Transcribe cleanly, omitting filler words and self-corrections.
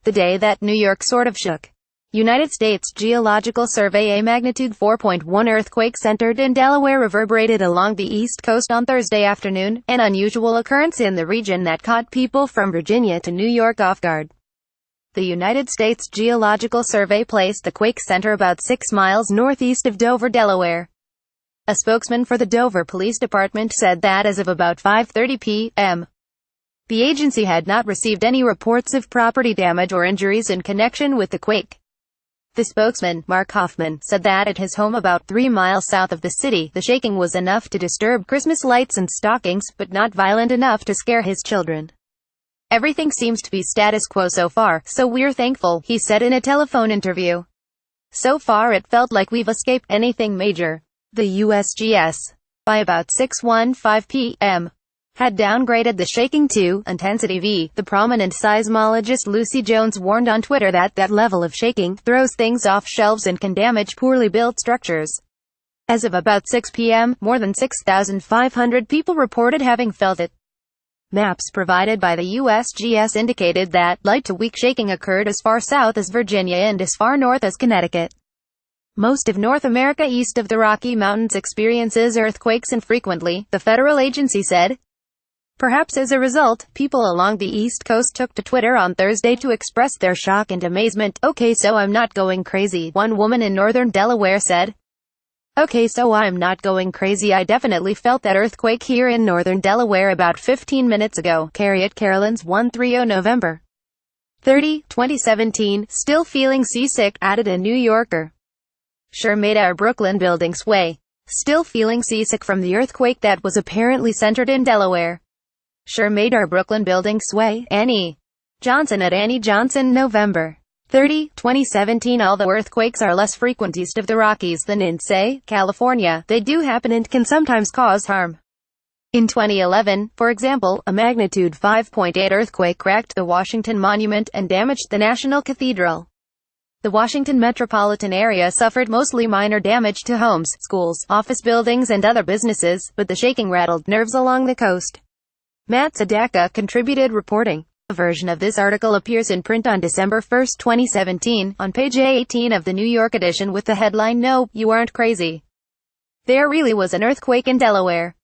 the day that New York sort of shook. United States Geological Survey A magnitude 4.1 earthquake centered in Delaware reverberated along the East Coast on Thursday afternoon, an unusual occurrence in the region that caught people from Virginia to New York off guard. The United States Geological Survey placed the quake center about 6 miles northeast of Dover, Delaware. A spokesman for the Dover Police Department said that as of about 5:30 p.m., the agency had not received any reports of property damage or injuries in connection with the quake. The spokesman, Mark Hoffman, said that at his home about 3 miles south of the city, the shaking was enough to disturb Christmas lights and stockings, but not violent enough to scare his children. "Everything seems to be status quo so far, so we're thankful," he said in a telephone interview. "So far it felt like we've escaped anything major." The USGS, by about 6:15 p.m., had downgraded the shaking to intensity V. The prominent seismologist Lucy Jones warned on Twitter that that level of shaking throws things off shelves and can damage poorly built structures. As of about 6 p.m., more than 6,500 people reported having felt it. Maps provided by the USGS indicated that light to weak shaking occurred as far south as Virginia and as far north as Connecticut. Most of North America east of the Rocky Mountains experiences earthquakes infrequently, the federal agency said. Perhaps as a result, people along the East Coast took to Twitter on Thursday to express their shock and amazement. "Okay, so I'm not going crazy," one woman in northern Delaware said. "Okay, so I'm not going crazy. I definitely felt that earthquake here in northern Delaware about 15 minutes ago." Carriot Carolyn's 130 November 30, 2017, "Still feeling seasick," added a New Yorker. "Sure made our Brooklyn building sway. Still feeling seasick from the earthquake that was apparently centered in Delaware. Sure made our Brooklyn building sway." Annie Johnson at Annie Johnson, November 30, 2017. Although earthquakes are less frequent east of the Rockies than in, say, California, they do happen and can sometimes cause harm. In 2011, for example, a magnitude 5.8 earthquake cracked the Washington Monument and damaged the National Cathedral. The Washington metropolitan area suffered mostly minor damage to homes, schools, office buildings and other businesses, but the shaking rattled nerves along the coast. Matt Sadaka contributed reporting. A version of this article appears in print on December 1, 2017, on page 18 of the New York edition with the headline, "No, you aren't crazy. There really was an earthquake in Delaware."